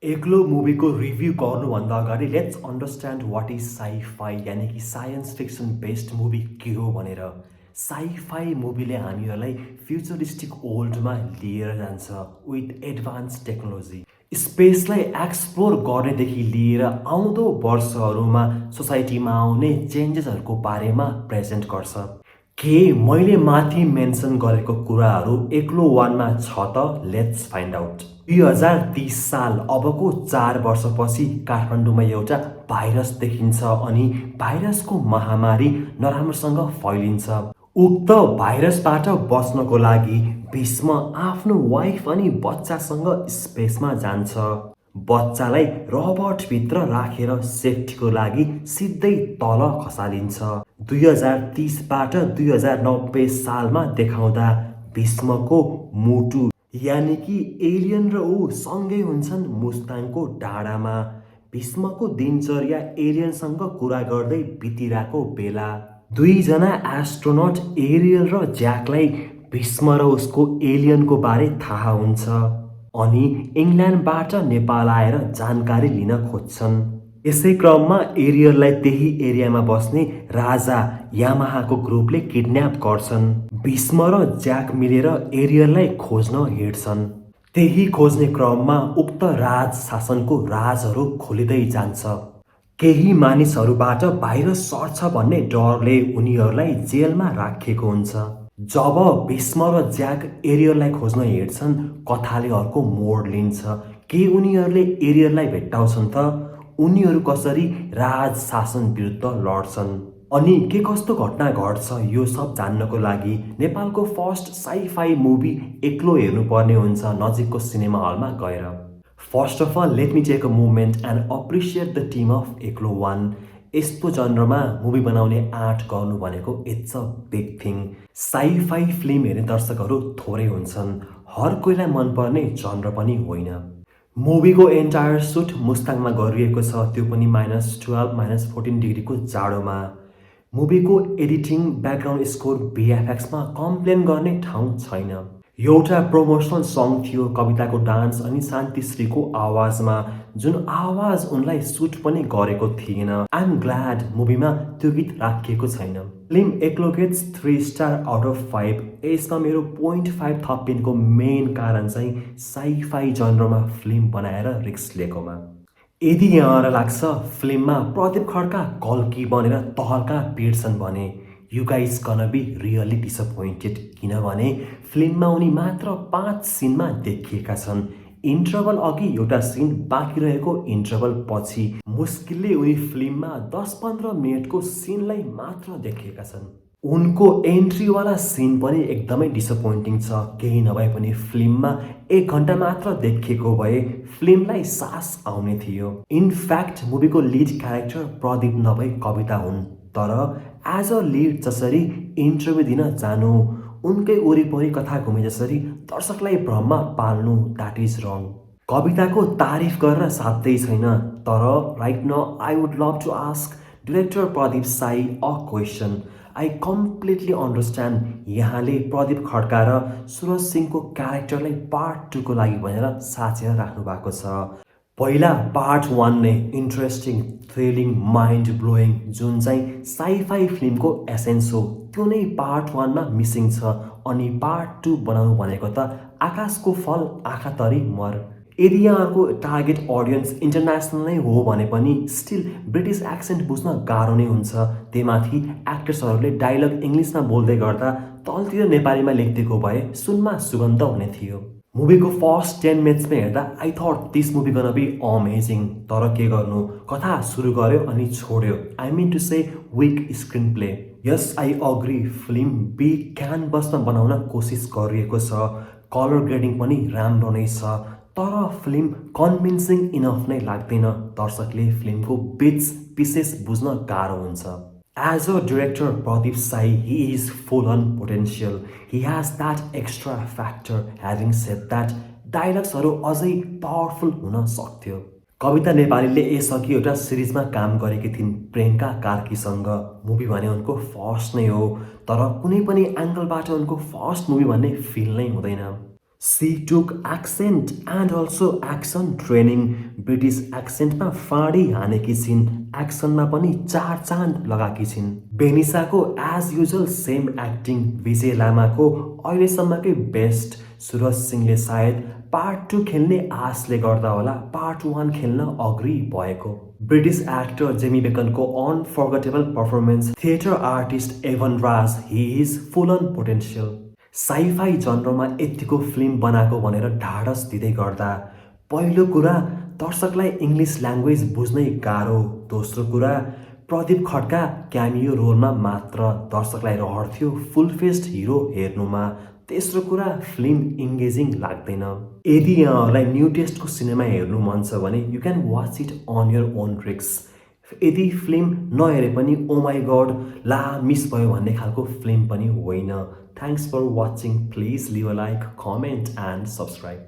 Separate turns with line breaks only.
एक्लो मुभीको रिभ्यू गर्नुभन्दा अगाडि let's understand what is sci fi यानि कि साइन्स फिक्सन बेस्ड मुभी के हो भनेर। साइ-फाई मुभीले हामीहरूलाई फ्युचरिस्टिक वर्ल्डमा लिएर जान्छ विथ एडभान्स टेक्नोलोजी। स्पेसलाई एक्सप्लोर गर्नेदेखि लिएर आउँदो वर्षहरूमा सोसाइटीमा आउने चेन्जेसहरूको बारेमा प्रेजेन्ट गर्छ। के मैले माथि मेन्सन गरेको कुराहरू एक्लो वानमा छ त? Let's find out. 2030 साल अबको 4 वर्षपछि काठमाडौँमा एउटा भाइरस देखिन्छ अनि भाइरसको महामारी नराम्रोसँग फैलिन्छ। उक्त भाइरसबाट बच्नको लागि भीष्म आफ्नो वाइफ अनि बच्चासँग स्पेसमा जान्छ। बच्चालाई रबर्टभित्र राखेर सेफ्टीको लागि सिधै तल खसालिन्छ। 2030बाट 2090 सालमा देखाउँदा भीष्मको मुटु यानि कि एलियन र ऊ सँगै हुन्छन् मुस्ताङको डाँडामा। भीष्मको दिनचर्या एलियनसँग कुरा गर्दै बितिरहेको बेला दुईजना एस्ट्रोनट एरियल र ज्याकलाई भीष्म र उसको एलियनको बारे थाहा हुन्छ अनि इङ्ल्यान्डबाट नेपाल आएर जानकारी लिन खोज्छन्। यसै क्रममा एरियललाई त्यही एरियामा बस्ने राजा यामाहाको ग्रुपले किडन्याप गर्छन्। भीष्म र ज्याक मिलेर एरियललाई खोज्न हिँड्छन्। त्यही खोज्ने क्रममा उक्त राज शासनको राजहरू खोलिँदै जान्छ। केही मानिसहरूबाट भाइरस सर्छ भन्ने डरले उनीहरूलाई जेलमा राखिएको हुन्छ। जब भीष्म र ज्याक एरियललाई खोज्न हिँड्छन् कथाले अर्को मोड लिन्छ। के उनीहरूले एरियललाई भेट्टाउँछन् त? उनीहरू कसरी राज शासन विरुद्ध लड्छन् अनि के कस्तो घटना घट्छ यो सब जान्नको लागि नेपालको फर्स्ट साइ-फाई मुभी एक्लो हेर्नुपर्ने हुन्छ नजिकको सिनेमा हलमा गएर। First of all let me take a moment and appreciate the team of Eklo Waan. यस्तो जनरमा मुभी बनाउने आर्ट गर्नु भनेको it's a big thing. Sci fi film हेर्ने दर्शकहरू थोरै हुन्छन्, हर कोहीलाई मनपर्ने जनर पनि होइन। मुभीको एन्टायर सुट मुस्ताङमा गरिएको छ, त्यो पनि -12 -14 डिग्रीको जाडोमा। मुभीको एडिटिङ, ब्याकग्राउन्ड स्कोर, भिएफएक्समा कम्प्लेन गर्ने ठाउँ छैन। एउटा प्रमोसनल सङ थियो, कविताको डान्स अनि शान्तिश्रीको आवाजमा, जुन आवाज उनलाई सुट पनि गरेको थिएन। आई एम ग्ल्याड मुभीमा त्यो गीत राखिएको छैन। फिल्म एक्लो गेट्स 3 स्टार आउट अफ 5। यसमा मेरो 0.5 थपिनको मेन कारण चाहिँ साइ-फाई जनरमा फिल्म बनाएर रिस्क लिएकोमा। यदि यहाँलाई लाग्छ फिल्ममा प्रदीप खड्का कल्की बनेर तहल्का पिट्छन् भने you guys gonna be really disappointed, किनभने फिल्ममा उनी मात्र 5 सिनमा देखिएका छन्। इन्टरभल अघि एउटा सिन, बाँकी रहेको इन्टरभल पछि। मुस्किलले उनी फिल्ममा 10-15 मिनटको सिनलाई मात्र देखिएका छन्। उनको एन्ट्रीवाला सिन पनि एकदमै डिसपोइन्टिङ छ। केही नभए पनि फिल्ममा 1 घन्टा मात्र देखिएको भए फिल्मलाई सास आउने थियो। इनफ्याक्ट मुभीको लिड क्यारेक्टर प्रदीप नभई कविता हुन्, तर एज अ लिड जसरी इन्टरभ्यू दिन जानु, उनकै वरिपरि कथा घुमे जसरी दर्शकलाई भ्रममा पाल्नु, द्याट इज रङ। कविताको तारिफ गरेर साध्यै छैन, तर right now I would love to ask director Pradeep Sai a question. I completely understand यहाँले प्रदीप खड्का र सुरज सिंहको क्यारेक्टरलाई पार्ट 2 को लागि भनेर साचेर राख्नु भएको छ। पहिला पार्ट 1 नै इन्ट्रेस्टिङ, थ्रिलिङ, माइन्ड ब्लोइङ, जुन चाहिँ साइ-फाई फिल्मको एसेन्स हो, त्यो नै पार्ट 1 मा मिसिङ छ। अनि पार्ट 2 बनाउनु भनेको त आकाशको फल आँखा तरी मर। यदि यहाँहरूको टार्गेट अडियन्स इन्टरनेसनल नै हो भने पनि स्टिल ब्रिटिस एक्सेन्ट बुझ्न गाह्रो नै हुन्छ। त्यहीमाथि एक्टर्सहरूले डायलग इङ्ग्लिसमा बोल्दै गर्दा तलतिर नेपालीमा लेखिदिएको भए सुनमा सुगन्ध हुने थियो। मुभीको फर्स्ट 10 मिनट्समा हेर्दा I thought this movie gonna be amazing, तर के गर्नु, कथा सुरु गर्यो अनि छोड्यो। I mean to say weak screenplay. Yes I agree, film big क्यानभसमा बनाउन कोसिस गरिएको छ, कलर ग्रेडिङ पनि राम्रो नै छ, तर फिल्म कन्भिन्सिङ इनफ नै लाग्दैन। दर्शकले फिल्मको बिट्स पिसेस बुझ्न गाह्रो हुन्छ। As a director, Pradeep Sai, he is full on potential. He has that extra factor. Having said that, डायलग्सहरू अझै पावरफुल हुन सक्थ्यो। कविता नेपालीले यसअघि एउटा सिरिजमा काम गरेकी थिइन् प्रियङ्का कार्कीसँग। मुभी भने उनको फर्स्ट नै हो, तर कुनै पनि एङ्गलबाट उनको फर्स्ट मुभी भन्ने फिल नै हुँदैन। She took accent and also action training British एक्सेन्टमा फाँडी हानेकी छिन् एक्सनमा पनि चार चाँद लगाएकी छिन् बेनिसाको as usual same acting Vijay लामाको अहिलेसम्मकै बेस्ट सुरज सिंहले सायद पार्ट 2 खेल्ने आशले गर्दा होला पार्ट 1 खेल्न अग्री भएको ब्रिटिस एक्टर जेमी बेकनको unforgettable performance theatre artist Evan Raj he is full on potential sci-fi जनरमा यत्तिको फिल्म बनाएको भनेर ढाडस दिँदै गर्दा पहिलो कुरा दर्शकलाई इङ्ग्लिस ल्याङ्ग्वेज बुझ्नै गाह्रो दोस्रो कुरा प्रदीप खड्का क्यामियो रोलमा मात्र दर्शकलाई रहर्थ्यो फुल फेस्ड हिरो हेर्नुमा तेस्रो कुरा फिल्म इङ्गेजिङ लाग्दैन यदि यहाँहरूलाई न्यू टेस्टको सिनेमा हेर्नु मन छ भने you can watch it on your own रिक्स यदि फिल्म नहेरे पनि ओ माई गड ला मिस भयो भन्ने खालको फिल्म पनि होइन thanks for watching please leave a like comment and subscribe